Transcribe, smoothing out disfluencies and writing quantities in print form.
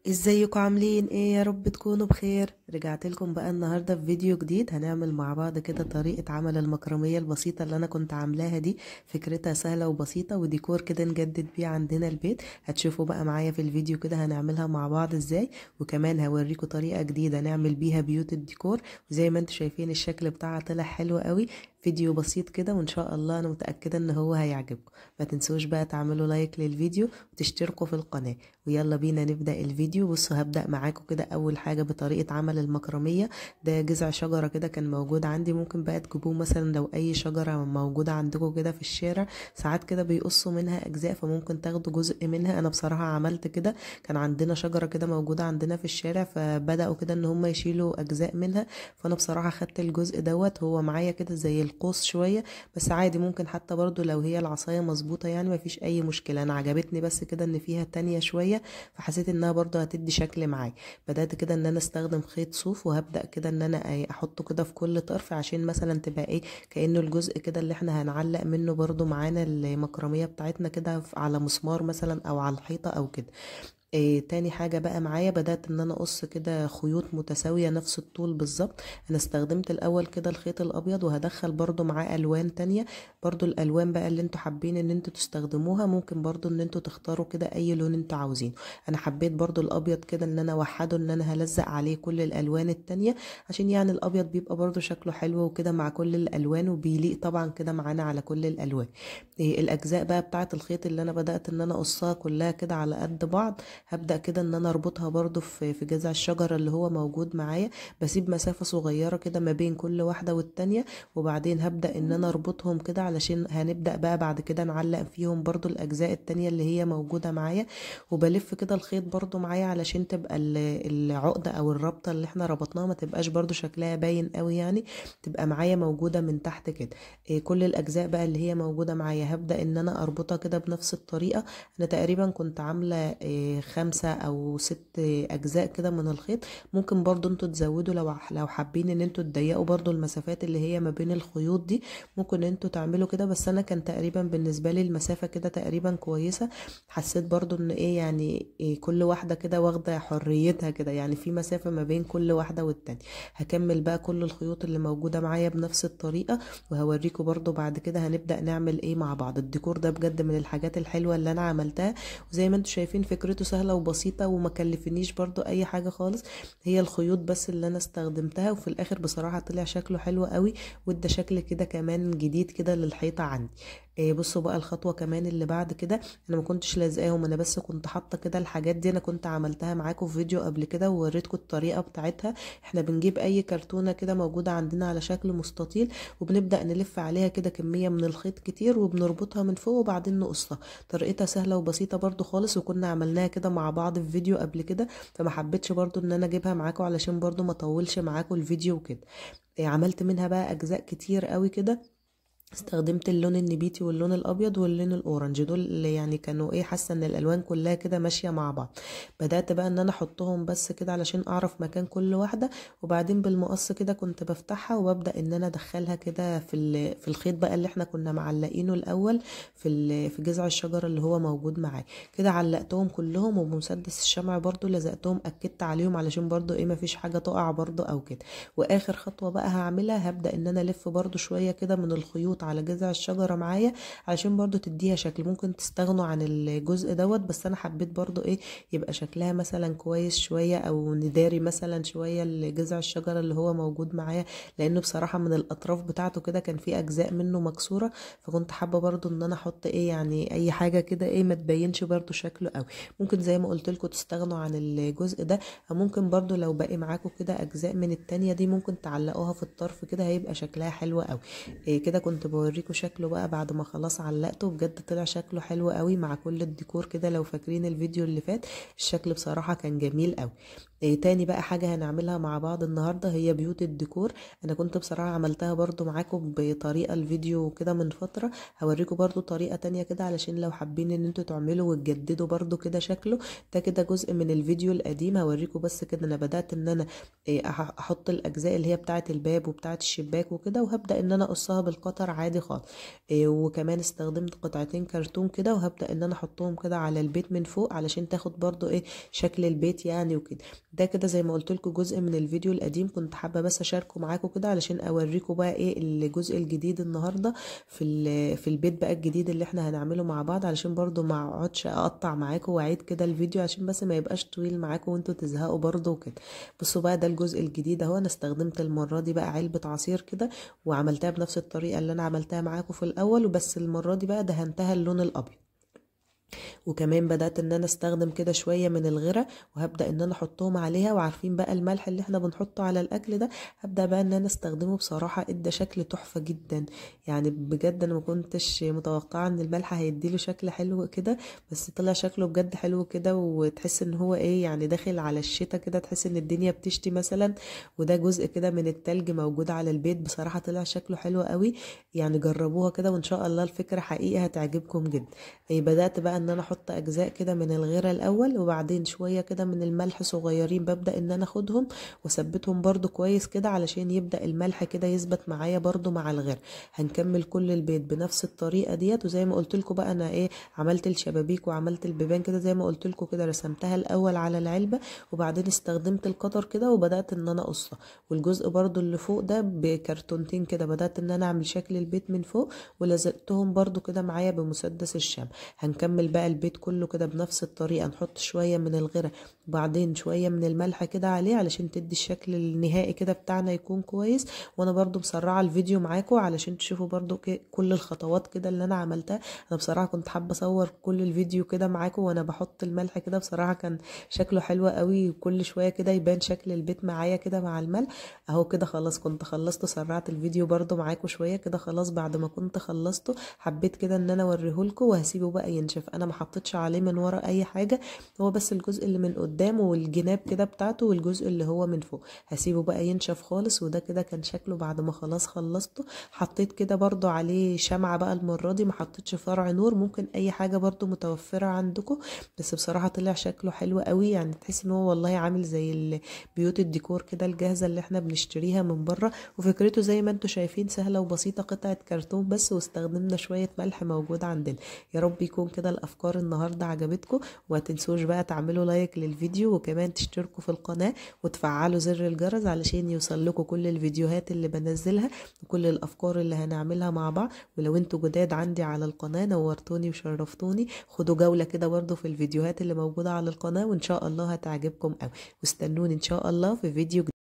ازيكم عاملين ايه؟ يا رب تكونوا بخير. رجعت لكم بقى النهارده في فيديو جديد. هنعمل مع بعض كده طريقه عمل المكرميه البسيطه اللي انا كنت عاملاها دي. فكرتها سهله وبسيطه وديكور كده نجدد بيه عندنا البيت. هتشوفوا بقى معايا في الفيديو كده هنعملها مع بعض ازاي، وكمان هوريكم طريقه جديده نعمل بيها بيوت الديكور. وزي ما انتم شايفين الشكل بتاعها طلع حلو قوي. فيديو بسيط كده وان شاء الله انا متاكده ان هو هيعجبكم. ما تنسوش بقى تعملوا لايك للفيديو وتشتركوا في القناه. ويلا بينا نبدأ الفيديو. بصوا هبدأ معاكم كده أول حاجة بطريقة عمل المكرمية. ده جذع شجرة كده كان موجود عندي، ممكن بقى تجيبوه مثلا لو أي شجرة موجودة عندكم كده في الشارع. ساعات كده بيقصوا منها أجزاء، فممكن تاخدوا جزء منها. أنا بصراحة عملت كده، كان عندنا شجرة كده موجودة عندنا في الشارع، فبدأوا كده إن هم يشيلوا أجزاء منها. فأنا بصراحة خدت الجزء دوت، هو معايا كده زي القوس شوية، بس عادي ممكن حتى برضو لو هي العصاية مظبوطة يعني مفيش أي مشكلة. أنا عجبتني بس كده إن فيها تانية شوية، فحسيت انها برضو هتدي شكل معايا. بدأت كده ان انا استخدم خيط صوف، وهبدأ كده ان انا احطه كده في كل طرف عشان مثلا تبقى ايه كأنه الجزء كده اللي احنا هنعلق منه برضو معانا المكرمية بتاعتنا كده على مسمار مثلا او على الحيطة او كده. تاني حاجة بقى معايا بدأت ان انا اقص كده خيوط متساوية نفس الطول بالظبط. انا استخدمت الاول كده الخيط الابيض، وهدخل برضو معاه الوان تانية. برضو الالوان بقى اللي انتوا حابين ان انتوا تستخدموها ممكن برضو ان انتوا تختاروا كده اي لون انتوا عاوزينه. انا حبيت برضو الابيض كده ان انا اوحده، ان انا هلزق عليه كل الالوان التانية، عشان يعني الابيض بيبقى برضو شكله حلو وكده مع كل الالوان، وبيليق طبعا كده معانا على كل الالوان. الاجزاء بقى بتاعه الخيط اللي انا بدأت ان انا اقصها كلها كده على قد بعض. هبدأ كده ان انا اربطها برضو في جذع الشجرة اللي هو موجود معايا. بسيب مسافة صغيرة كده ما بين كل واحدة والتانية، وبعدين هبدأ ان انا اربطهم كده علشان هنبدأ بقى بعد كده نعلق فيهم برضو الاجزاء التانية اللي هي موجودة معايا. وبلف كده الخيط برضو معايا علشان تبقى العقدة او الربطة اللي احنا ربطناها ما تبقاش برضو شكلها باين قوي يعني، تبقى معايا موجودة من تحت كده. كل الاجزاء بقى اللي هي موجودة معايا هبدأ ان انا اربطها كده بنفس الطريقة. انا تقريبا كنت عاملة 5 أو 6 أجزاء كده من الخيط. ممكن برضو انتوا تزودوا لو حابين ان انتوا تضيقوا برضو المسافات اللي هي ما بين الخيوط دي، ممكن انتوا تعملوا كده. بس انا كان تقريبا بالنسبة لي المسافة كده تقريبا كويسة. حسيت برضو ان ايه يعني كل واحدة كده واخدة حريتها كده، يعني في مسافة ما بين كل واحدة والتانية. هكمل بقى كل الخيوط اللي موجودة معايا بنفس الطريقة، وهوريكم برضو بعد كده هنبدأ نعمل ايه مع بعض. الديكور ده بجد من الحاجات الحلوة اللي انا عملتها، وزي ما انتم شايفين فكرته سهلة وبسيطة وما كلفنيش برضو اي حاجة خالص. هي الخيوط بس اللي انا استخدمتها، وفي الاخر بصراحة طلع شكله حلو قوي، وادى شكل كده كمان جديد كده للحيطة عندي. بصوا بقى الخطوة كمان اللي بعد كده. انا ما كنتش لازقاهم، انا بس كنت حاطة كده الحاجات دي. انا كنت عملتها معاكم في فيديو قبل كده ووريتكم الطريقة بتاعتها. احنا بنجيب اي كرتونة كده موجودة عندنا على شكل مستطيل، وبنبدأ نلف عليها كده كمية من الخيط كتير، وبنربطها من فوق وبعدين نقصها. طريقتها سهلة وبسيطة برضو خالص، وكنا عملناها كده مع بعض في فيديو قبل كده، فما حبيتش برضو ان انا اجيبها معاكم علشان برضو ما اطولش معاكم الفيديو وكده. عملت منها بقى اجزاء كتير قوي كده. استخدمت اللون النبيتي واللون الابيض واللون الاورنج، دول اللي يعني كانوا ايه، حاسه ان الالوان كلها كده ماشيه مع بعض. بدات بقى ان انا احطهم بس كده علشان اعرف مكان كل واحده، وبعدين بالمقص كده كنت بفتحها وببدا ان انا ادخلها كده في الخيط بقى اللي احنا كنا معلقينه الاول في جذع الشجره اللي هو موجود معايا. كده علقتهم كلهم، وبمسدس الشمع برضو لزقتهم، اكدت عليهم علشان برضو ايه مفيش حاجه تقع برضو او كده. واخر خطوه بقى هعملها هبدا ان انا الف برضو شويه كده من الخيوط على جذع الشجرة معايا، علشان برضو تديها شكل. ممكن تستغنوا عن الجزء دوت، بس انا حبيت برضو ايه يبقى شكلها مثلا كويس شوية، او نداري مثلا شوية لجذع الشجرة اللي هو موجود معايا، لانه بصراحة من الاطراف بتاعته كده كان في اجزاء منه مكسورة. فكنت حابة برضو ان انا احط ايه يعني اي حاجة كده ايه ما تبينش برضو شكله قوي. ممكن زي ما قلت لكم تستغنوا عن الجزء ده، او ممكن برضو لو باقي معاكم كده اجزاء من التانية دي ممكن تعلقوها في الطرف كده، هيبقى شكلها حلو قوي. كده كنت بوريكم شكله بقى بعد ما خلاص علقته. بجد طلع شكله حلو قوي مع كل الديكور كده. لو فاكرين الفيديو اللي فات الشكل بصراحة كان جميل قوي. تاني بقى حاجة هنعملها مع بعض النهاردة هي بيوت الديكور. انا كنت بصراحة عملتها برضو معاكم بطريقة الفيديو كده من فترة، هوريكم برضو طريقة تانية كده علشان لو حابين ان انتوا تعملوا وتجددوا برضو كده شكله. ده كده جزء من الفيديو القديم، هوريكم بس كده. انا بدأت ان انا احط الاجزاء اللي هي بتاعة الباب وبتاعة الشباك وكده، وهبدأ ان انا اقصها بالقطر عادي خالص. وكمان استخدمت قطعتين كرتون كده، وهبدأ ان انا احطهم كده على البيت من فوق علشان تاخد برضو شكل البيت يعني وكده. ده كده زي ما قلت لكم جزء من الفيديو القديم، كنت حابه بس اشاركه معاكم كده علشان اوريكم بقى الجزء الجديد النهارده في البيت بقى الجديد اللي احنا هنعمله مع بعض، علشان برضو ما اقعدش اقطع معاكم واعيد كده الفيديو، عشان بس ما يبقاش طويل معاكم وانتوا تزهقوا برضو وكده. بصوا بقى ده الجزء الجديد اهو. انا استخدمت المره دي بقى علبه عصير كده، وعملتها بنفس الطريقه اللي انا عملتها معاكم في الاول، وبس المره دي بقى دهنتها اللون الابيض. وكمان بدأت ان انا استخدم كده شوية من الغرة، وهبدأ ان انا احطهم عليها. وعارفين بقى الملح اللي احنا بنحطه على الاكل ده، هبدأ بقى ان انا استخدمه. بصراحة ادى شكل تحفة جدا يعني، بجد انا ما كنتش متوقعة ان الملح هيديله شكل حلو كده، بس طلع شكله بجد حلو كده. وتحس ان هو يعني داخل على الشتاء كده، تحس ان الدنيا بتشتي مثلا. وده جزء كده من التلج موجود على البيت، بصراحة طلع شكله حلو قوي يعني. جربوها كده وان شاء الله الفكرة حقيقة هتعجبكم جدا. بدأت بقى ان انا احط اجزاء كده من الغيرة الاول، وبعدين شوية كده من الملح صغيرين ببدأ ان انا اخدهم واثبتهم برضو كويس كده، علشان يبدأ الملح كده يثبت معايا برضو مع الغير. هنكمل كل البيت بنفس الطريقة ديت. وزي ما قلت لكم بقى انا عملت الشبابيك وعملت البيبان كده زي ما قلت لكم كده، رسمتها الاول على العلبة، وبعدين استخدمت القطر كده وبدأت ان انا اقصها. والجزء برضو اللي فوق ده بكرتونتين كده بدأت ان انا اعمل شكل البيت من فوق، ولزقتهم برضو كده معايا بمسدس الشمع. هنكمل بقى البيت كله كده بنفس الطريقة، نحط شوية من الغرة وبعدين شوية من الملح كده عليه علشان تدي الشكل النهائي كده بتاعنا يكون كويس. وانا برضو مسرعة الفيديو معاكم علشان تشوفوا برضو كل الخطوات كده اللي انا عملتها. انا بصراحة كنت حابة اصور كل الفيديو كده معاكم وانا بحط الملح كده، بصراحة كان شكله حلو قوي، وكل شوية كده يبان شكل البيت معايا كده مع الملح اهو. كده خلاص كنت خلصت، سرعت الفيديو برضو معاكم شوية كده. خلاص بعد ما كنت خلصته حبيت كده ان انا اوريهولكم، وهسيبه بقى ينشف. انا ما حطيتش عليه من ورا اي حاجه، هو بس الجزء اللي من قدامه والجناب كده بتاعته والجزء اللي هو من فوق، هسيبه بقى ينشف خالص. وده كده كان شكله بعد ما خلاص خلصته. حطيت كده برضو عليه شمعة بقى المره دي، ما حطيتش فرع نور، ممكن اي حاجه برضو متوفره عندكم. بس بصراحه طلع شكله حلو قوي يعني، تحس ان هو والله عامل زي بيوت الديكور كده الجاهزه اللي احنا بنشتريها من بره. وفكرته زي ما انتم شايفين سهله وبسيطه، قطعه كرتون بس واستخدمنا شويه ملح موجود عندنا. يا رب يكون كده الافكار النهارده عجبتكم، وما تنسوش بقى تعملوا لايك للفيديو، وكمان تشتركوا في القناه وتفعلوا زر الجرس علشان يوصل لكم كل الفيديوهات اللي بنزلها وكل الافكار اللي هنعملها مع بعض. ولو انتوا جداد عندي على القناه نورتوني وشرفتوني، خدوا جوله كده برضو في الفيديوهات اللي موجوده على القناه، وان شاء الله هتعجبكم قوي. واستنوني ان شاء الله في فيديو جديد.